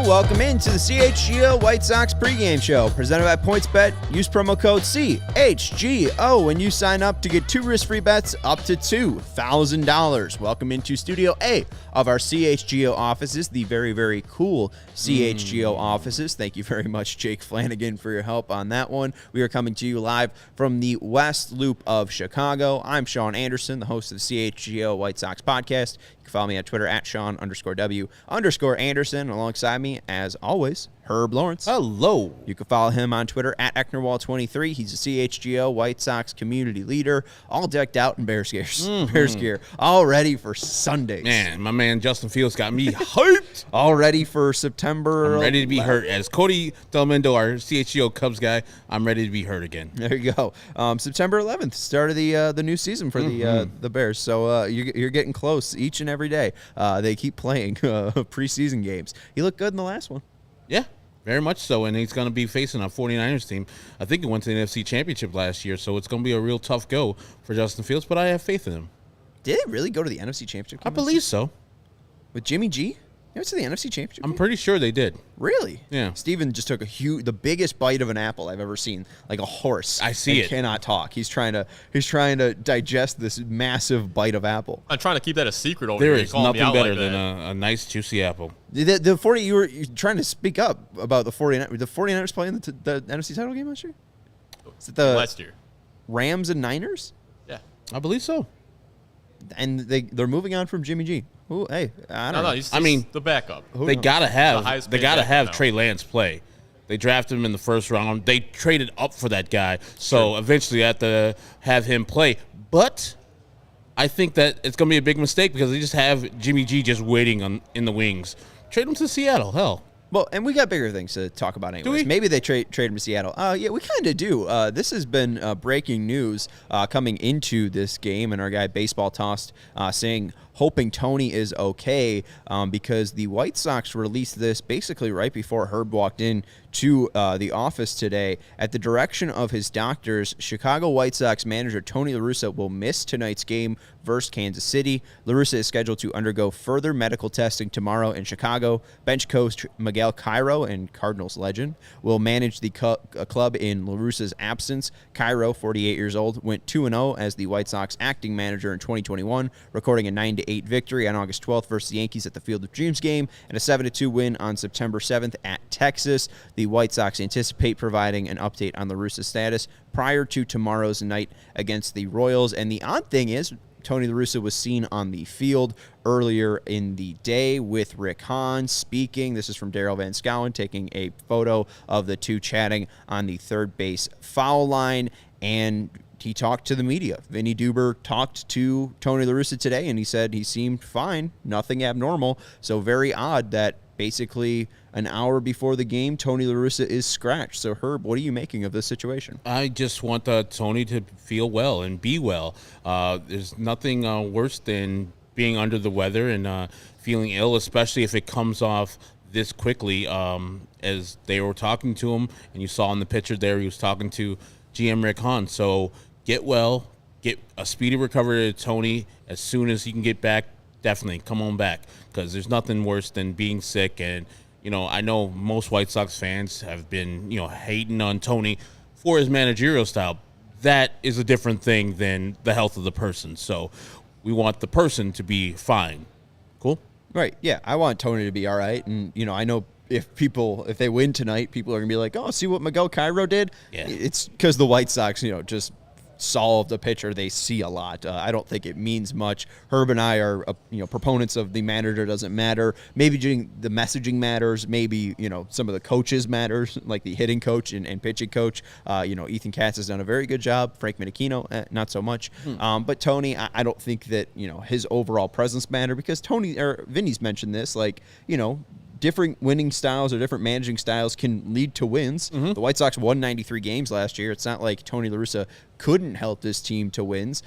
Welcome into the CHGO White Sox pregame show, presented by PointsBet. Use promo code CHGO when you sign up to get 2 risk-free bets up to $2,000. Welcome into Studio A of our CHGO offices, the very, very cool CHGO offices. Thank you very much, Jake Flanagan, for your help on that one. We are coming to you live from the West Loop of Chicago. I'm Sean Anderson, the host of the CHGO White Sox podcast. You can follow me on Twitter at Sean_W_Anderson. Alongside me, as always, Herb Lawrence. Hello. You can follow him on Twitter at Ecknerwall23. He's a CHGO White Sox community leader, all decked out in Bears gear, all ready for Sundays. Man, my man Justin Fields got me hyped. All ready for September. I'm ready to be hurt. As Cody Delmendo, our CHGO Cubs guy, I'm ready to be hurt again. There you go. September 11th, start of the new season for the Bears. So you're getting close each and every day. They keep playing preseason games. He looked good in the last one. Yeah. Very much so, and he's going to be facing a 49ers team. I think he went to the NFC Championship last year, so it's going to be a real tough go for Justin Fields, but I have faith in him. Did it really go to the NFC Championship game? I believe so. With Jimmy G? You went to the NFC Championship I'm game? pretty sure they did. Really? Yeah. Steven just took the biggest bite of an apple I've ever seen, like a horse. I see it. Cannot talk. He's trying to digest this massive bite of apple. I'm trying to keep that a secret over here. There is nothing better than a nice, juicy apple. You were trying to speak up about the 49ers. The 49ers playing the NFC title game last year? Is it the last year? Rams and Niners? Yeah. I believe so. And they're moving on from Jimmy G. Ooh, hey, I don't know. He's the backup. They gotta have now. Trey Lance play. They drafted him in the first round. They traded up for that guy, so eventually they have to have him play. But I think that it's gonna be a big mistake because they just have Jimmy G just waiting in the wings. Trade him to Seattle. Hell. Well, and we got bigger things to talk about anyways. Do we? Maybe they trade him to Seattle. Yeah, we kind of do. This has been breaking news coming into this game, and our guy Baseball Tossed hoping Tony is okay because the White Sox released this basically right before Herb walked in to the office today. At the direction of his doctors, Chicago White Sox manager Tony La Russa will miss tonight's game versus Kansas City. La Russa is scheduled to undergo further medical testing tomorrow in Chicago. Bench coach Miguel Cairo, and Cardinals legend, will manage the club in La Russa's absence. Cairo, 48 years old, went 2-0 as the White Sox acting manager in 2021, recording a 9-8 victory on August 12th versus the Yankees at the Field of Dreams game and a 7-2 win on September 7th at Texas. The White Sox anticipate providing an update on La Russa's status prior to tomorrow's night against the Royals. And the odd thing is, Tony La Russa was seen on the field earlier in the day with Rick Hahn speaking. This is from Daryl Van Schouwen taking a photo of the two chatting on the third base foul line, and he talked to the media. Vinny Duber talked to Tony La Russa today, and he said he seemed fine, nothing abnormal. So very odd that basically an hour before the game, Tony La Russa is scratched. So, Herb, what are you making of this situation? I just want Tony to feel well and be well. There's nothing worse than being under the weather and feeling ill, especially if it comes off this quickly. As they were talking to him, and you saw in the picture there, he was talking to GM Rick Hahn. So get well, get a speedy recovery to Tony as soon as he can get back. Definitely come on back, because there's nothing worse than being sick. And I know most White Sox fans have been hating on Tony for his managerial style. That is a different thing than the health of the person. So we want the person to be fine. Cool? Right. Yeah, I want Tony to be all right. And I know if they win tonight, people are gonna be like, oh, see what Miguel Cairo did? Yeah. It's because the White Sox just solve the pitcher they see a lot. I don't think it means much. Herb and I are proponents of the manager doesn't matter. Maybe the messaging matters. Maybe some of the coaches matters, like the hitting coach and pitching coach. Ethan Katz has done a very good job. Frank Minicino, not so much. But Tony, I don't think that his overall presence matter, because Vinny's mentioned this, different winning styles or different managing styles can lead to wins. The White Sox won 93 games last year. It's not like Tony La Russa couldn't help this team to wins.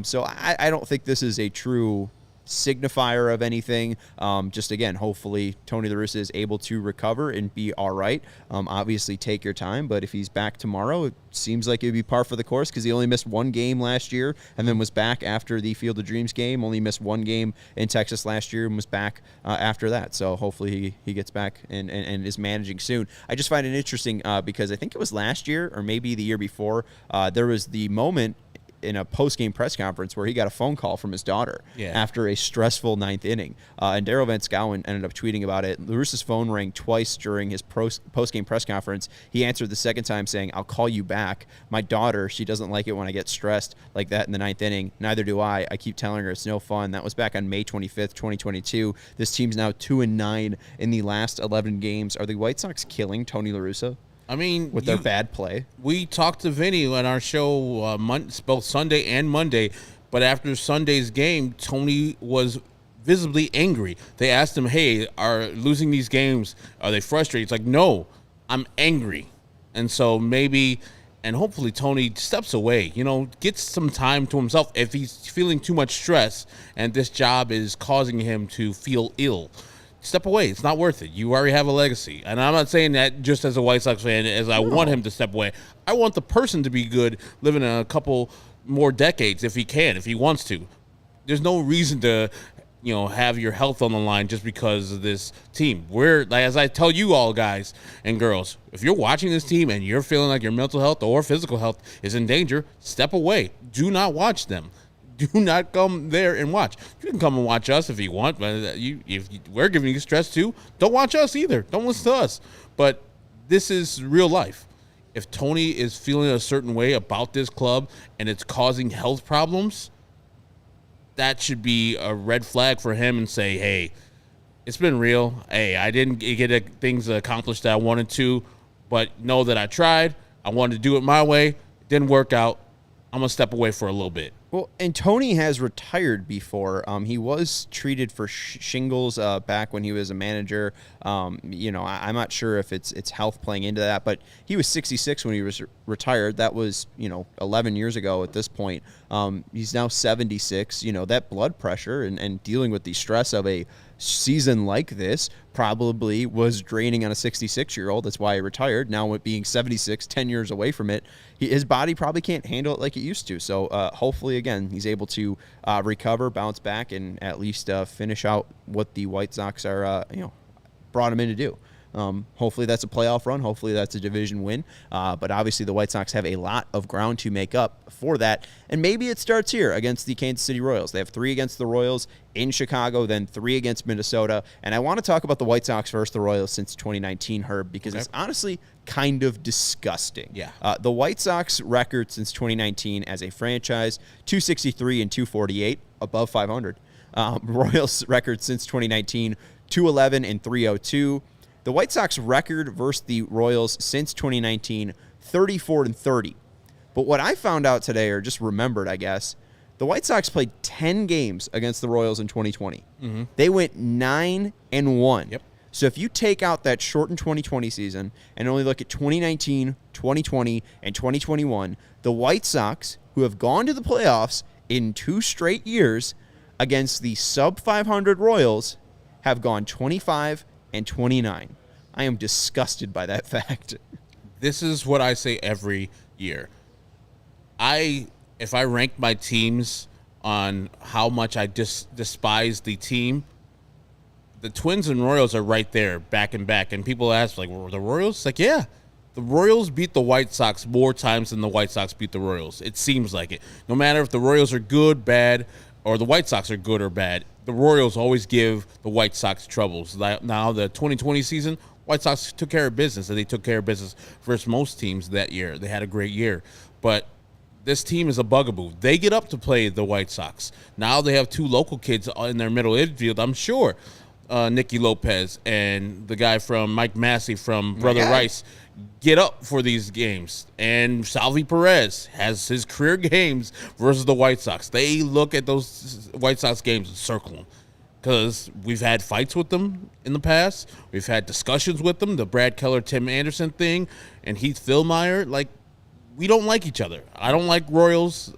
So I don't think this is a true signifier of anything. Just again, hopefully Tony La Russa is able to recover and be all right. Obviously take your time, but if he's back tomorrow, it seems like it would be par for the course, because he only missed one game last year and then was back after the Field of Dreams game. Only missed one game in Texas last year and was back after that. So hopefully he gets back and is managing soon. I just find it interesting because I think it was last year or maybe the year before, there was the moment in a post-game press conference where he got a phone call from his daughter after a stressful ninth inning. And Darryl Van Schouwen ended up tweeting about it. La Russa's phone rang twice during his post-game press conference. He answered the second time saying, "I'll call you back. My daughter, she doesn't like it when I get stressed like that in the ninth inning. Neither do I. I keep telling her it's no fun." That was back on May 25th, 2022. This team's now 2-9 in the last 11 games. Are the White Sox killing Tony La Russa? I mean, with their bad play. We talked to Vinny on our show both Sunday and Monday, but after Sunday's game, Tony was visibly angry. They asked him, "Hey, are losing these games, are they frustrated?" He's like, "No, I'm angry." And so maybe, and hopefully Tony steps away, gets some time to himself if he's feeling too much stress and this job is causing him to feel ill. Step away. It's not worth it. You already have a legacy. And I'm not saying that just as a White Sox fan, as I want him to step away. I want the person to be good, living a couple more decades if he can, if he wants to. There's no reason to, have your health on the line just because of this team. As I tell you all, guys and girls, if you're watching this team and you're feeling like your mental health or physical health is in danger, step away. Do not watch them. Do not come there and watch. You can come and watch us if you want, but if we're giving you stress too, don't watch us either. Don't listen to us. But this is real life. If Tony is feeling a certain way about this club and it's causing health problems, that should be a red flag for him and say, "Hey, it's been real. Hey, I didn't get things accomplished that I wanted to, but know that I tried. I wanted to do it my way. It didn't work out. I'm going to step away for a little bit." Well, and Tony has retired before. He was treated for shingles back when he was a manager. I'm not sure if it's health playing into that, but he was 66 when he was retired. That was 11 years ago at this point. He's now 76. That blood pressure and dealing with the stress of a season like this probably was draining on a 66-year-old. That's why he retired. Now, with being 76, 10 years away from it, his body probably can't handle it like it used to. So hopefully, again, he's able to recover, bounce back, and at least finish out what the White Sox are, brought him in to do. Hopefully that's a playoff run. Hopefully that's a division win. But obviously the White Sox have a lot of ground to make up for that. And maybe it starts here against the Kansas City Royals. They have 3 against the Royals in Chicago, then 3 against Minnesota. And I want to talk about the White Sox versus the Royals since 2019, Herb, because it's honestly kind of disgusting. Yeah. The White Sox record since 2019 as a franchise, 263 and 248, above 500. Royals record since 2019, 211 and 302. The White Sox record versus the Royals since 2019, 34 and 30. But what I found out today, or just remembered, I guess, the White Sox played 10 games against the Royals in 2020. Mm-hmm. They went 9 and 1. Yep. So if you take out that shortened 2020 season and only look at 2019, 2020, and 2021, the White Sox, who have gone to the playoffs in 2 straight years against the sub-500 Royals, have gone 25 and 29. I am disgusted by that fact. This is what I say every year. If I rank my teams on how much I despise the team, the Twins and Royals are right there, back and back. And people ask, like, were the Royals? It's like, yeah. The Royals beat the White Sox more times than the White Sox beat the Royals. It seems like it. No matter if the Royals are good, bad, or the White Sox are good or bad, the Royals always give the White Sox troubles. Now, the 2020 season, White Sox took care of business, and they took care of business versus most teams that year. They had a great year. But this team is a bugaboo. They get up to play the White Sox. Now they have two local kids in their middle infield, I'm sure. Nicky Lopez and the guy from Mike Massey from Brother Rice get up for these games. And Salvi Perez has his career games versus the White Sox. They look at those White Sox games and circle them. Because we've had fights with them in the past. We've had discussions with them. The Brad Keller, Tim Anderson thing and Heath Fillmyer. Like, we don't like each other. I don't like Royals.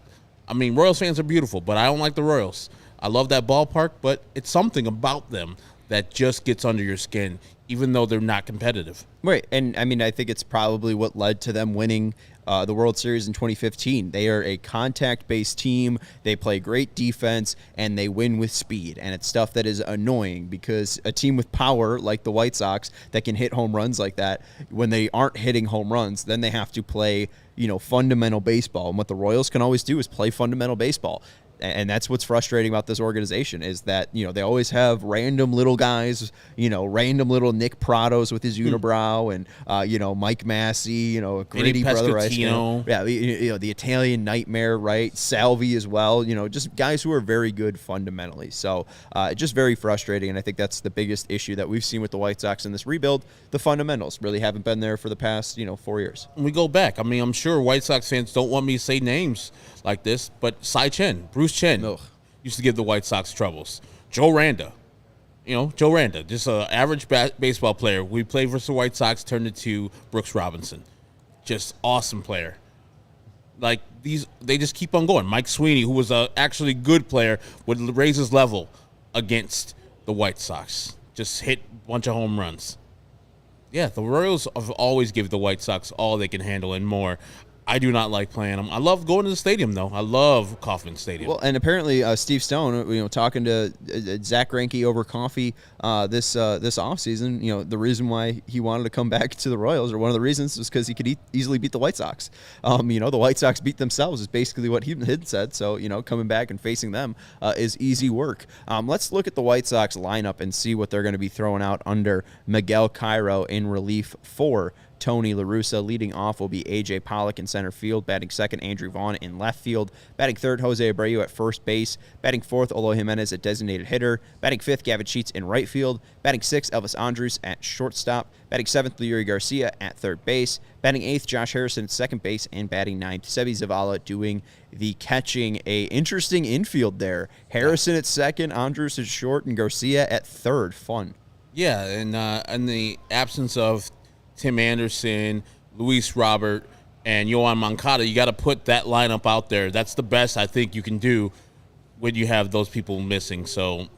I mean, Royals fans are beautiful, but I don't like the Royals. I love that ballpark, but it's something about them that just gets under your skin, even though they're not competitive. Right, and I mean, I think it's probably what led to them winning the World Series in 2015. They are a contact-based team. They play great defense, and they win with speed. And it's stuff that is annoying because a team with power like the White Sox that can hit home runs like that, when they aren't hitting home runs, then they have to play, fundamental baseball. And what the Royals can always do is play fundamental baseball. And that's what's frustrating about this organization is that, they always have random little guys, random little Nick Prados with his unibrow and, Mike Massey, gritty brother. Yeah, the Italian nightmare, right? Salvi as well, just guys who are very good fundamentally. So just very frustrating. And I think that's the biggest issue that we've seen with the White Sox in this rebuild. The fundamentals really haven't been there for the past, 4 years. We go back. I mean, I'm sure White Sox fans don't want me to say names like this, but Cy Chen, Bruce Chen, used to give the White Sox troubles. Joe Randa, just an average baseball player. We played versus the White Sox, turned into Brooks Robinson. Just awesome player. Like, they just keep on going. Mike Sweeney, who was a actually good player, would raise his level against the White Sox. Just hit a bunch of home runs. Yeah, the Royals have always given the White Sox all they can handle and more. I do not like playing them. I love going to the stadium, though. I love Kauffman Stadium. Well, and apparently Steve Stone, talking to Zach Greinke over coffee this offseason, the reason why he wanted to come back to the Royals, or one of the reasons, was because he could easily beat the White Sox. The White Sox beat themselves is basically what he had said. So, coming back and facing them is easy work. Let's look at the White Sox lineup and see what they're going to be throwing out under Miguel Cairo in relief for Tony La Russa. Leading off will be A.J. Pollock in center field. Batting second, Andrew Vaughn in left field. Batting third, Jose Abreu at first base. Batting fourth, Eloy Jimenez at designated hitter. Batting fifth, Gavin Sheets in right field. Batting sixth, Elvis Andrus at shortstop. Batting seventh, Yuri Garcia at third base. Batting eighth, Josh Harrison at second base. And batting ninth, Sebi Zavala doing the catching. A interesting infield there. Harrison at second, Andrus at short, and Garcia at third. Fun. Yeah, and in the absence of Tim Anderson, Luis Robert, and Yohan Moncada, you got to put that lineup out there. That's the best I think you can do when you have those people missing. So,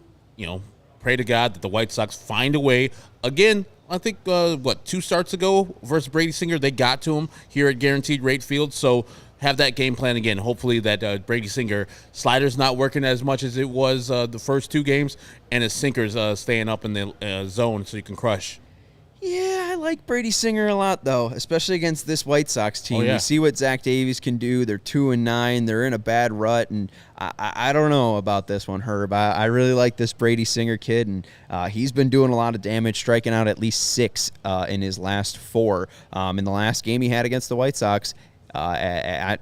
pray to God that the White Sox find a way. Again, I think, 2 starts ago versus Brady Singer, they got to him here at Guaranteed Rate Field. So have that game plan again. Hopefully that Brady Singer slider's not working as much as it was the first 2 games, and his sinker's staying up in the zone so you can crush. Yeah, I like Brady Singer a lot, though, especially against this White Sox team. Oh, yeah. We see what Zach Davies can do. They're 2-9. They're in a bad rut, and I don't know about this one, Herb. I really like this Brady Singer kid, and he's been doing a lot of damage, striking out at least 6 in his last 4. In the last game he had against the White Sox,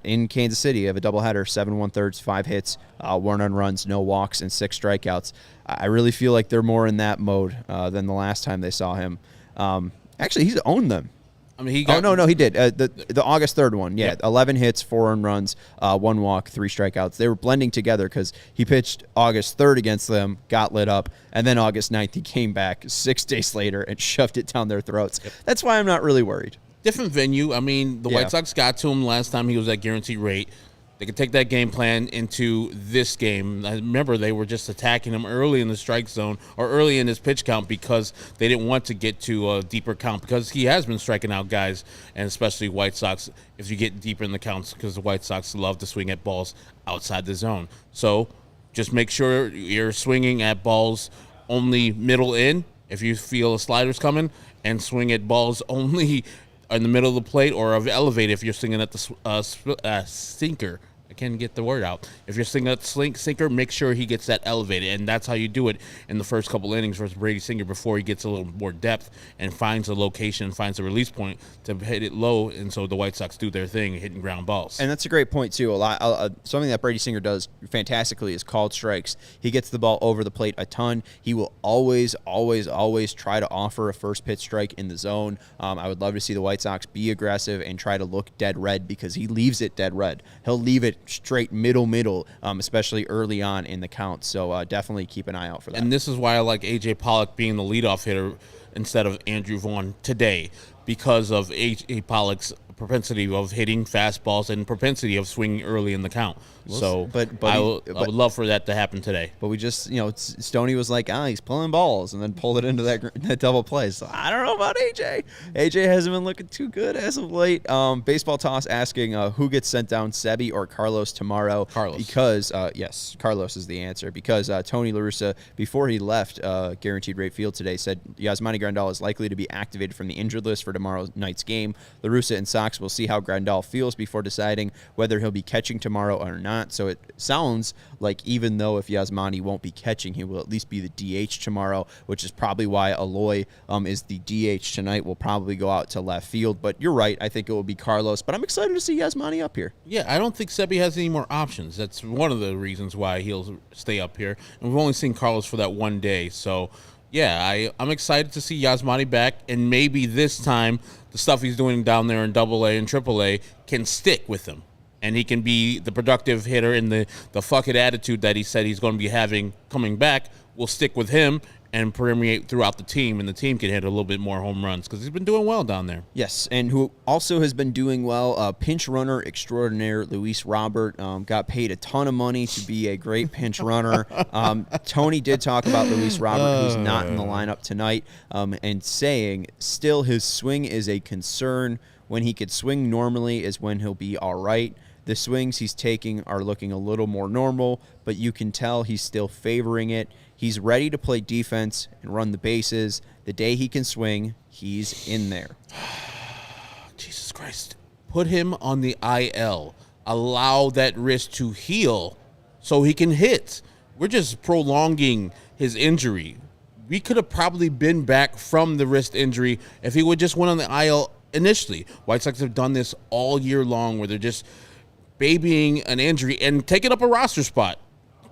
in Kansas City, of a doubleheader, 7 1/3, 5 hits, 1 earned runs, no walks, and 6 strikeouts. I really feel like they're more in that mode than the last time they saw him. Actually, he's owned them. I mean, he got. Oh, no, he did. The August 3rd one, yeah. Yep. 11 hits, 4 earned runs, 1 walk, 3 strikeouts. They were blending together because he pitched August 3rd against them, got lit up, and then August 9th he came back 6 days later and shoved it down their throats. Yep. That's why I'm not really worried. Different venue. I mean, the White Sox got to him last time he was at Guaranteed Rate. They could take that game plan into this game. I remember they were just attacking him early in the strike zone or early in his pitch count because they didn't want to get to a deeper count because he has been striking out guys, and especially White Sox, if you get deeper in the counts, because the White Sox love to swing at balls outside the zone. So just make sure you're swinging at balls only middle in if you feel a slider's coming, and swing at balls only in the middle of the plate or elevate if you're swinging at the sinker. I can't get the word out. If you're singing that sinker, make sure he gets that elevated, and that's how you do it in the first couple innings versus Brady Singer before he gets a little more depth and finds a location, finds a release point to hit it low, and so the White Sox do their thing, hitting ground balls. And that's a great point too. Something that Brady Singer does fantastically is called strikes. He gets the ball over the plate a ton. He will always try to offer a first pitch strike in the zone. I would love to see the White Sox be aggressive and try to look dead red, because he leaves it dead red. He'll leave it straight middle, especially early on in the count. So definitely keep an eye out for that. And this is why I like A.J. Pollock being the leadoff hitter instead of Andrew Vaughn today, because of A.J. Pollock's propensity of hitting fastballs and propensity of swinging early in the count. But I would love for that to happen today. But we just, Stoney was like, he's pulling balls, and then pulled it into that double play. So I don't know about AJ. AJ hasn't been looking too good as of late. Baseball Toss asking who gets sent down, Sebi or Carlos tomorrow? Carlos. Because, yes, Carlos is the answer. Because Tony La Russa, before he left Guaranteed Rate Field today, said Yasmani Grandal is likely to be activated from the injured list for tomorrow night's game. La Russa and Sox will see how Grandal feels before deciding whether he'll be catching tomorrow or not. So it sounds like even though if Yasmani won't be catching, he will at least be the DH tomorrow, which is probably why Aloy is the DH tonight. Will probably go out to left field. But you're right. I think it will be Carlos. But I'm excited to see Yasmani up here. Yeah, I don't think Sebi has any more options. That's one of the reasons why he'll stay up here. And we've only seen Carlos for that one day. So, yeah, I'm excited to see Yasmani back. And maybe this time the stuff he's doing down there in AA and AAA can stick with him. And he can be the productive hitter, and the fuck it attitude that he said he's going to be having coming back will stick with him and permeate throughout the team, and the team can hit a little bit more home runs because he's been doing well down there. Yes, and who also has been doing well, pinch runner extraordinaire Luis Robert got paid a ton of money to be a great pinch runner. Tony did talk about Luis Robert, who's not in the lineup tonight, and saying still his swing is a concern. When he could swing normally is when he'll be all right. The swings he's taking are looking a little more normal, but you can tell he's still favoring it. He's ready to play defense and run the bases. The day he can swing, he's in there. Jesus Christ. Put him on the IL. Allow that wrist to heal so he can hit. We're just prolonging his injury. We could have probably been back from the wrist injury if he would just went on the IL initially. White Sox have done this all year long where they're just babying an injury and taking up a roster spot.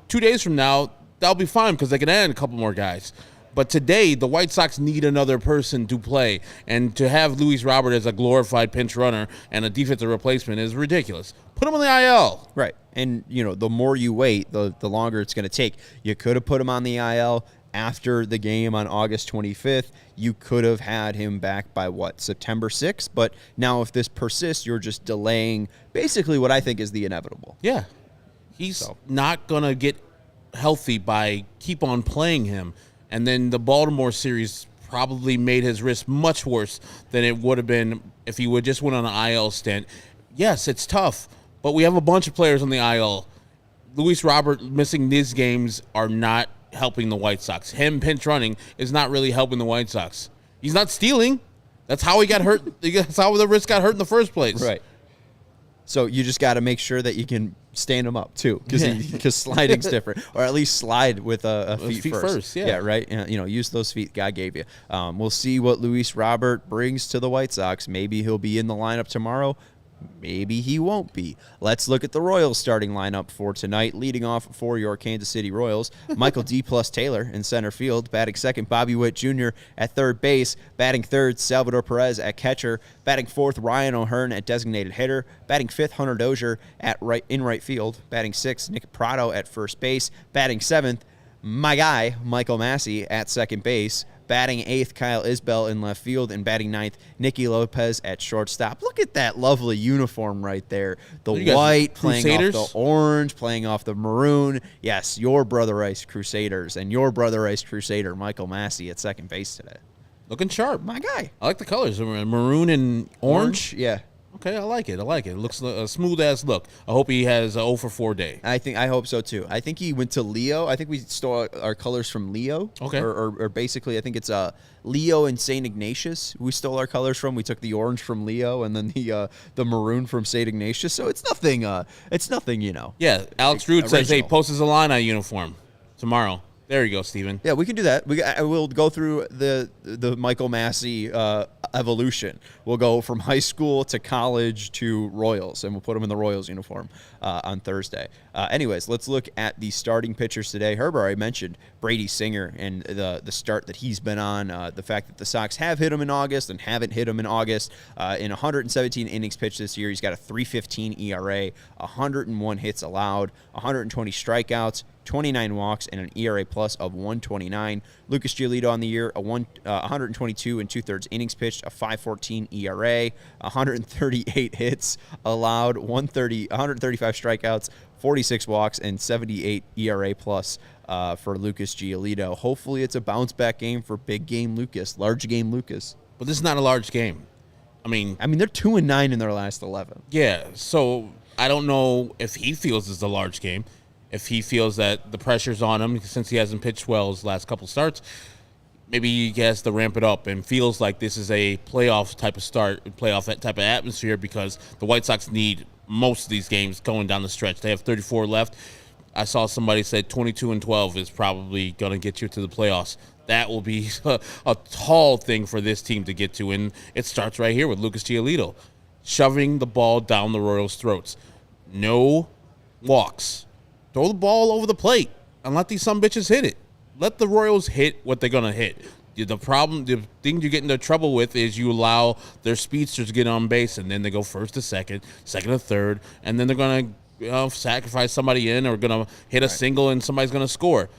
2 days from now, that'll be fine because they can add a couple more guys. But today, the White Sox need another person to play. And to have Luis Robert as a glorified pinch runner and a defensive replacement is ridiculous. Put him on the IL. Right. And, the more you wait, the longer it's going to take. You could have put him on the IL after the game on August 25th. You could have had him back by, September 6th? But now if this persists, you're just delaying basically what I think is the inevitable. Yeah. He's not going to get healthy by keep on playing him. And then the Baltimore series probably made his wrist much worse than it would have been if he would just went on an IL stint. Yes, it's tough, but we have a bunch of players on the IL. Luis Robert missing these games are not helping the White Sox. Him pinch running is not really helping the White Sox. He's not stealing. That's how he got hurt. That's how the wrist got hurt in the first place. Right. So you just got to make sure that you can stand him up too, because sliding's different, or at least slide with a feet first. Yeah, right. Use those feet God gave you. We'll see what Luis Robert brings to the White Sox. Maybe he'll be in the lineup tomorrow. Maybe he won't be. Let's look at the Royals starting lineup for tonight. Leading off for your Kansas City Royals, Michael D. plus Taylor in center field. Batting second, Bobby Witt Jr. at third base. Batting third, Salvador Perez at catcher. Batting fourth, Ryan O'Hearn at designated hitter. Batting fifth, Hunter Dozier in right field. Batting sixth, Nick Pratto at first base. Batting seventh, my guy, Michael Massey at second base. Batting eighth, Kyle Isbell in left field. And batting ninth, Nicky Lopez at shortstop. Look at that lovely uniform right there. The white playing Crusaders? off the orange, playing off the maroon. Yes, your Brother Ice Crusaders. And your Brother Ice Crusader, Michael Massey, at second base today. Looking sharp. My guy. I like the colors. Maroon and orange. Yeah. Okay, I like it. It looks a smooth as look. I hope he has a 0 for 4 day. I hope so too. I think he went to Leo. I think we stole our colors from Leo. Okay. Or basically, I think it's Leo and Saint Ignatius. We stole our colors from. We took the orange from Leo and then the maroon from Saint Ignatius. So it's nothing. It's nothing. Yeah, Alex Root says, "Hey, original. post his Illini uniform tomorrow." There you go, Steven. Yeah, we can do that. I will go through the Michael Massey evolution. We'll go from high school to college to Royals, and we'll put him in the Royals uniform on Thursday. Anyways, let's look at the starting pitchers today. Herb already mentioned Brady Singer and the start that he's been on, the fact that the Sox have hit him in August and haven't hit him in August. In 117 innings pitched this year, he's got a 3.15 ERA, 101 hits allowed, 120 strikeouts, 29 walks, and an ERA plus of 129. Lucas Giolito on the year, 122 and 2/3 innings pitched, a 5.14 ERA, 138 hits allowed, 135 strikeouts, 46 walks, and 78 ERA plus for Lucas Giolito. Hopefully it's a bounce-back game for big game Lucas, large game Lucas. But this is not a large game. I mean, they're 2-9 in their last 11. Yeah, so I don't know if he feels it's a large game. If he feels that the pressure's on him since he hasn't pitched well his last couple starts, maybe he has to ramp it up and feels like this is a playoff type of start, playoff type of atmosphere, because the White Sox need most of these games going down the stretch. They have 34 left. I saw somebody said 22-12 is probably going to get you to the playoffs. That will be a tall thing for this team to get to, and it starts right here with Lucas Giolito shoving the ball down the Royals' throats. No walks. Throw the ball over the plate and let these sumbitches hit it. Let the Royals hit what they're going to hit. The thing you get into trouble with is you allow their speedsters to get on base, and then they go first to second to third, and then they're going to sacrifice somebody in or going to hit a single and somebody's going to score.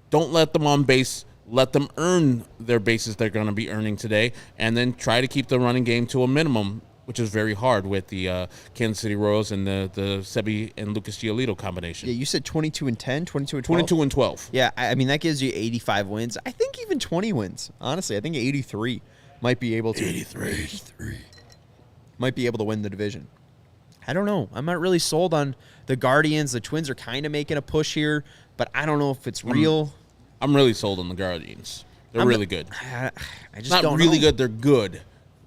Don't let them on base. Let them earn their bases they're going to be earning today, and then try to keep the running game to a minimum, which is very hard with the Kansas City Royals and the Sebi and Lucas Giolito combination. Yeah, you said 22-10, 22-12? 22-12. Yeah, that gives you 85 wins. I think even 20 wins, honestly. I think 83 might be able to. 83. Might be able to win the division. I don't know. I'm not really sold on the Guardians. The Twins are kind of making a push here, but I don't know if it's real. I'm really sold on the Guardians. They're really good. I just Not don't really know. good. They're good.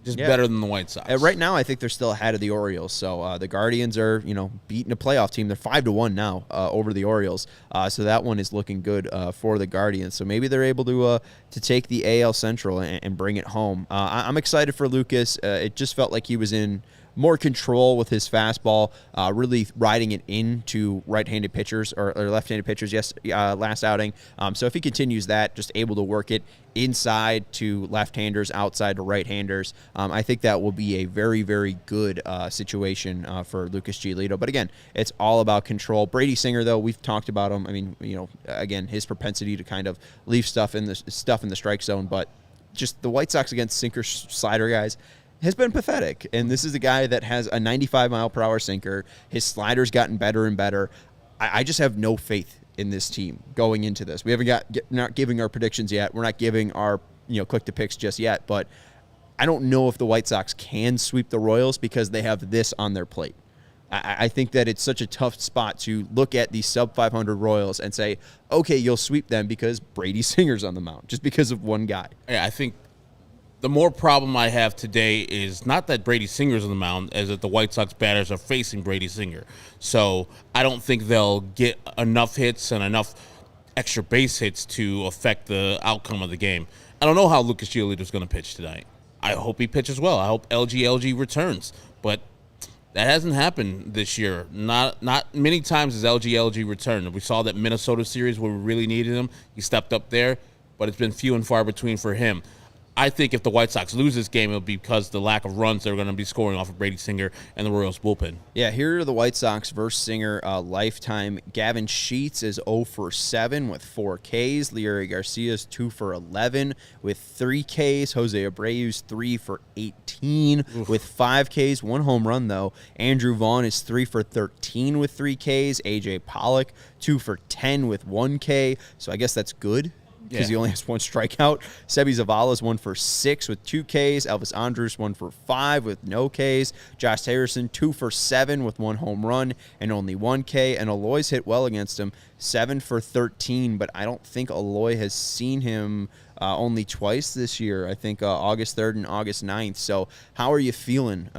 Just better than the White Sox. Right now, I think they're still ahead of the Orioles. So the Guardians are, beating a playoff team. They're 5-1 now over the Orioles. So that one is looking good for the Guardians. So maybe they're able to take the AL Central and bring it home. I'm excited for Lucas. It just felt like he was in more control with his fastball, really riding it into right-handed pitchers or left-handed pitchers last outing. So if he continues that, just able to work it inside to left-handers, outside to right-handers, I think that will be a very, very good situation for Lucas Giolito. But again, it's all about control. Brady Singer, though, we've talked about him. I mean, again, his propensity to kind of leave stuff in the strike zone, but just the White Sox against sinker slider guys has been pathetic. And this is a guy that has a 95-mile-per-hour sinker. His slider's gotten better and better. I just have no faith in this team going into this. We haven't not giving our predictions yet. We're not giving our click to picks just yet. But I don't know if the White Sox can sweep the Royals because they have this on their plate. I think that it's such a tough spot to look at these sub-500 Royals and say, okay, you'll sweep them because Brady Singer's on the mound, just because of one guy. Yeah, I think the more problem I have today is not that Brady Singer's on the mound, as that the White Sox batters are facing Brady Singer. So I don't think they'll get enough hits and enough extra base hits to affect the outcome of the game. I don't know how Lucas Giolito is going to pitch tonight. I hope he pitches well. I hope LG returns. But that hasn't happened this year. Not many times has LG returned. We saw that Minnesota series where we really needed him. He stepped up there, but it's been few and far between for him. I think if the White Sox lose this game, it'll be because the lack of runs they're going to be scoring off of Brady Singer and the Royals bullpen. Yeah, here are the White Sox versus Singer lifetime. Gavin Sheets is 0 for 7 with 4 Ks. Leury Garcia is 2 for 11 with 3 Ks. Jose Abreu's 3 for 18 with 5 Ks. 1 home run, though. Andrew Vaughn is 3 for 13 with 3 Ks. AJ Pollock, 2 for 10 with 1 K. So I guess that's good. because he only has 1 strikeout. Sebi Zavala's 1 for 6 with 2 Ks. Elvis Andrus 1 for 5 with no Ks. Josh Harrison 2 for 7 with 1 home run and only 1 K. And Aloy's hit well against him, 7 for 13. But I don't think Aloy has seen him only twice this year. I think August 3rd and August 9th. So how are you feeling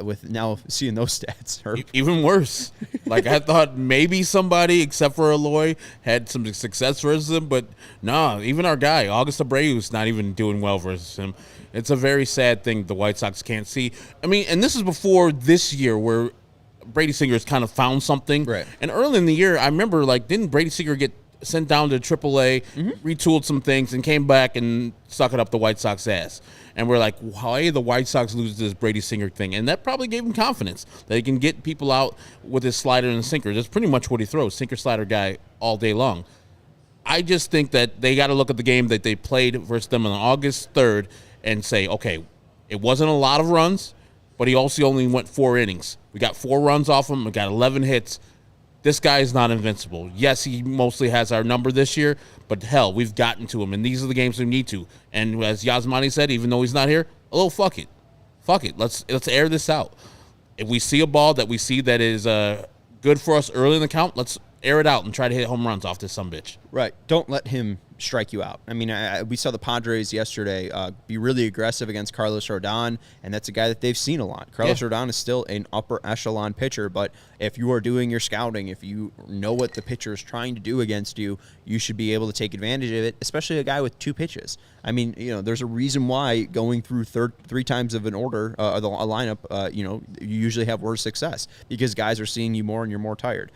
with now seeing those stats? Herb? Even worse. Like, I thought maybe somebody, except for Aloy, had some success versus him, but no, even our guy, August Abreu's not even doing well versus him. It's a very sad thing the White Sox can't see. I mean, and this is before this year where Brady Singer's kind of found something. Right. And early in the year, I remember, like, didn't Brady Singer get sent down to AAA, retooled some things, and came back and suck it up the White Sox ass? And we're like, why the White Sox lose this Brady Singer thing? And that probably gave him confidence that he can get people out with his slider and sinker. That's pretty much what he throws, sinker slider guy all day long. I just think that they got to look at the game that they played versus them on August 3rd and say, okay, it wasn't a lot of runs, but he also only went 4 innings. We got 4 runs off him. We got 11 hits. This guy is not invincible. Yes, he mostly has our number this year, but hell, we've gotten to him, and these are the games we need to. And as Yasmani said, even though he's not here, fuck it. Fuck it. Let's air this out. If we see a ball that we see that is good for us early in the count, let's air it out and try to hit home runs off this sumbitch. Right. Don't let him strike you out. I mean, we saw the Padres yesterday be really aggressive against Carlos Rodon, and that's a guy that they've seen a lot. Carlos Rodon is still an upper echelon pitcher, but if you are doing your scouting, if you know what the pitcher is trying to do against you, you should be able to take advantage of it, especially a guy with 2 pitches. I mean, there's a reason why going through 3 times of an order, a lineup, you usually have worse success because guys are seeing you more and you're more tired.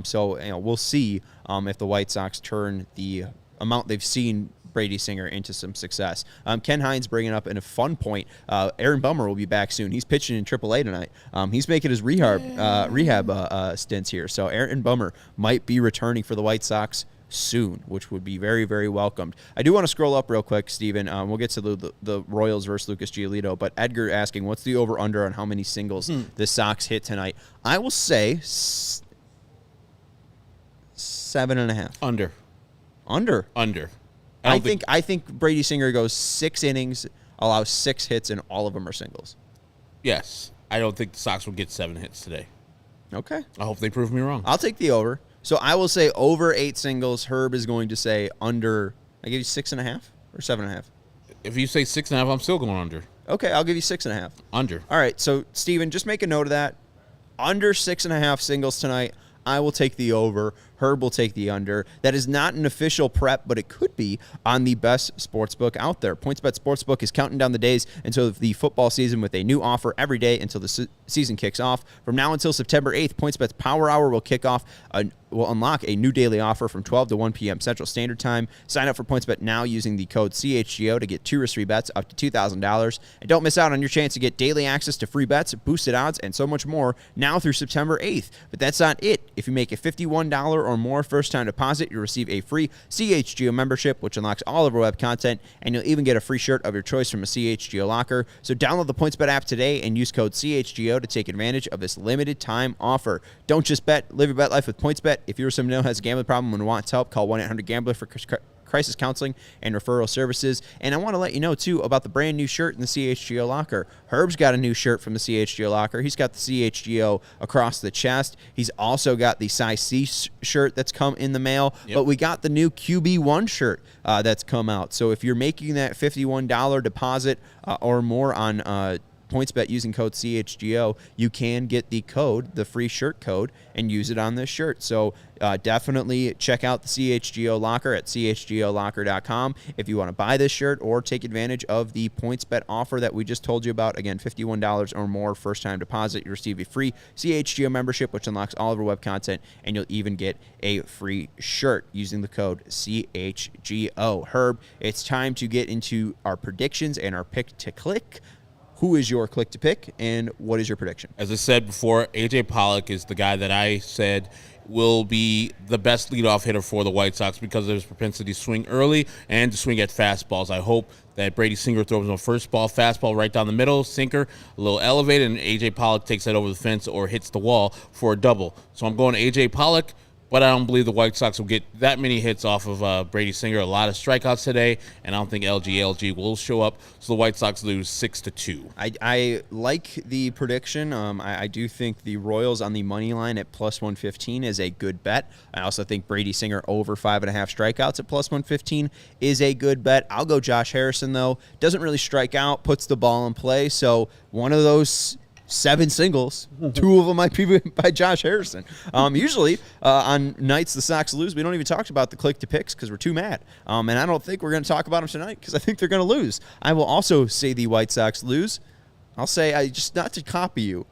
So we'll see if the White Sox turn the amount they've seen Brady Singer into some success. Ken Hines bringing up in a fun point, Aaron Bummer will be back soon. He's pitching in AAA tonight. He's making his rehab stints here. So Aaron Bummer might be returning for the White Sox soon, which would be very, very welcomed. I do want to scroll up real quick, Steven. We'll get to the Royals versus Lucas Giolito, but Edgar asking, what's the over-under on how many singles the Sox hit tonight? I will say 7.5. Under. I think Brady Singer goes 6 innings, allows 6 hits, and all of them are singles. Yes. I don't think the Sox will get 7 hits today. Okay. I hope they prove me wrong. I'll take the over. So I will say over 8 singles. Herb is going to say under. I give you 6.5 or 7.5. If you say 6.5, I'm still going under. Okay, I'll give you 6.5. Under. All right. So Steven, just make a note of that. Under 6.5 singles tonight. I will take the over. Herb will take the under. That is not an official prep, but it could be on the best sportsbook out there. PointsBet Sportsbook is counting down the days until the football season with a new offer every day until the season kicks off. From now until September 8th, PointsBet's Power Hour will kick off. Will unlock a new daily offer from 12 to 1 p.m. Central Standard Time. Sign up for PointsBet now using the code CHGO to get 2 risk-free bets up to $2,000. And don't miss out on your chance to get daily access to free bets, boosted odds, and so much more now through September 8th. But that's not it. If you make a $51 or more first-time deposit, you'll receive a free CHGO membership, which unlocks all of our web content, and you'll even get a free shirt of your choice from a CHGO locker. So download the PointsBet app today and use code CHGO to take advantage of this limited-time offer. Don't just bet. Live your bet life with PointsBet. If you're someone who has a gambling problem and wants help, call 1-800-GAMBLER for crisis counseling and referral services. And I want to let you know, too, about the brand new shirt in the CHGO locker. Herb's got a new shirt from the CHGO locker. He's got the CHGO across the chest. He's also got the size C shirt that's come in the mail. Yep. But we got the new QB1 shirt that's come out. So if you're making that $51 deposit or more on PointsBet using code CHGO, you can get the code, the free shirt code, and use it on this shirt. So definitely check out the CHGO locker at chgolocker.com if you want to buy this shirt or take advantage of the PointsBet offer that we just told you about. Again, $51 or more first-time deposit. You receive a free CHGO membership, which unlocks all of our web content, and you'll even get a free shirt using the code CHGO. Herb, it's time to get into our predictions and our pick to click. Who is your click to pick, and what is your prediction? As I said before, A.J. Pollock is the guy that I said will be the best leadoff hitter for the White Sox because of his propensity to swing early and to swing at fastballs. I hope that Brady Singer throws him a first ball, fastball right down the middle, sinker, a little elevated, and A.J. Pollock takes that over the fence or hits the wall for a double. So I'm going A.J. Pollock, But I don't believe the White Sox will get that many hits off of Brady Singer. A lot of strikeouts today, and I don't think LG will show up. So the White Sox lose 6-2. I like the prediction. I do think the Royals on the money line at plus 115 is a good bet. I also think Brady Singer over 5.5 strikeouts at plus 115 is a good bet. I'll go Josh Harrison, though. Doesn't really strike out, puts the ball in play. So one of those 7 singles, 2 of them might be by Josh Harrison. Usually, on nights the Sox lose, we don't even talk about the click to picks because we're too mad. And I don't think we're going to talk about them tonight because I think they're going to lose. I will also say the White Sox lose. I'll say, just not to copy you,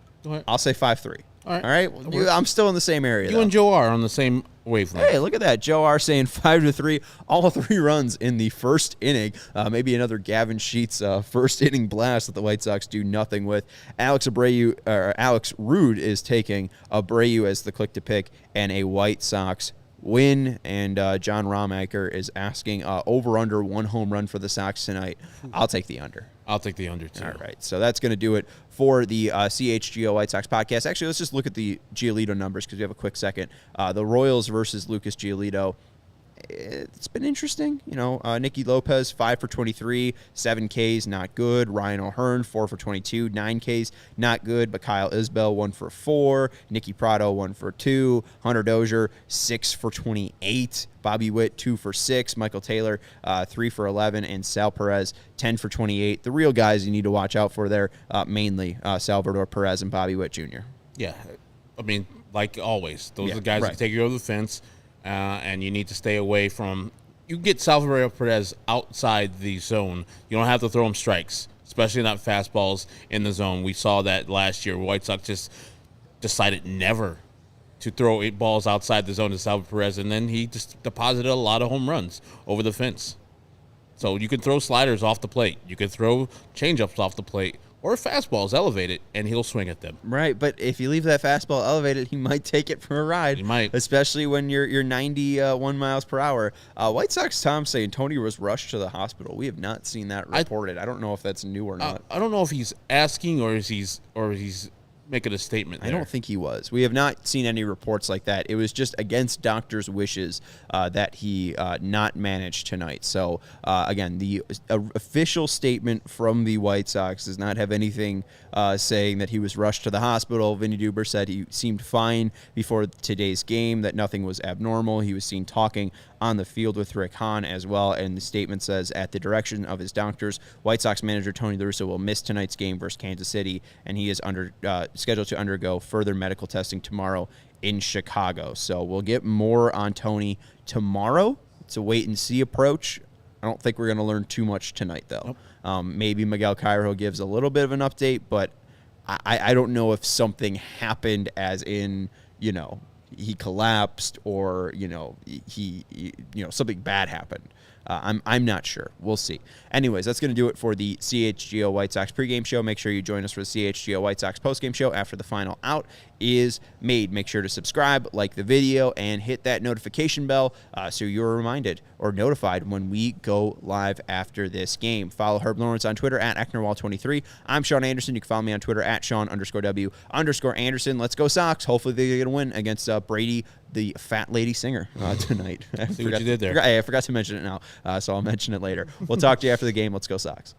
I'll say 5-3. All right? I'm still in the same area, You and Joe are on the same wavelength. Hey, look at that. Joe R saying 5-3, all 3 runs in the first inning. Maybe another Gavin Sheets first inning blast that the White Sox do nothing with. Alex Rude is taking Abreu as the click to pick and a White Sox win. And John Romaker is asking over under 1 home run for the Sox tonight. I'll take the under. I'll take the under, too. All right, so that's going to do it for the CHGO White Sox podcast. Actually, let's just look at the Giolito numbers because we have a quick second. The Royals versus Lucas Giolito. It's been interesting. Nicky Lopez, 5 for 23, 7 Ks, not good. Ryan O'Hearn, 4 for 22, 9 Ks, not good. But Kyle Isbell, 1 for 4. Nicky Prado, 1 for 2. Hunter Dozier, 6 for 28. Bobby Witt, 2 for 6. Michael Taylor, 3 for 11. And Sal Perez, 10 for 28. The real guys you need to watch out for there, mainly Salvador Perez and Bobby Witt Jr. Yeah. I mean, like always, those are the guys that take you over the fence. And you need to stay away from – you get Salvador Perez outside the zone. You don't have to throw him strikes, especially not fastballs in the zone. We saw that last year. White Sox just decided never to throw 8 balls outside the zone to Salvador Perez, and then he just deposited a lot of home runs over the fence. So you can throw sliders off the plate. You can throw changeups off the plate. Or fastballs elevated, and he'll swing at them. Right, but if you leave that fastball elevated, he might take it for a ride. He might. Especially when you're 91 miles per hour. White Sox Tom saying Tony was rushed to the hospital. We have not seen that reported. I don't know if that's new or not. I don't know if he's asking or he's making a statement there. I don't think he was. We have not seen any reports like that. It was just against doctors' wishes that he not manage tonight. So, again, the official statement from the White Sox does not have anything saying that he was rushed to the hospital. Vinny Duber said he seemed fine before today's game, that nothing was abnormal. He was seen talking on the field with Rick Hahn as well, and the statement says, at the direction of his doctors, White Sox manager Tony La Russa will miss tonight's game versus Kansas City, and he is scheduled to undergo further medical testing tomorrow in Chicago. So we'll get more on Tony tomorrow. It's a wait-and-see approach. I don't think we're going to learn too much tonight, though. Nope. Maybe Miguel Cairo gives a little bit of an update, but I don't know if something happened as in, he collapsed or, he something bad happened. I'm not sure. We'll see. Anyways, that's going to do it for the CHGO White Sox pregame show. Make sure you join us for the CHGO White Sox postgame show after the final out is made. Make sure to subscribe, like the video, and hit that notification bell so you're reminded or notified when we go live after this game. Follow Herb Lawrence on Twitter at Ecknerwall23. I'm Sean Anderson. You can follow me on Twitter at Sean_W_Anderson. Let's go Sox. Hopefully they're going to win against Brady, the fat lady singer, tonight. See what you did there. I forgot to mention it now, so I'll mention it later. We'll talk to you after the game. Let's go Sox.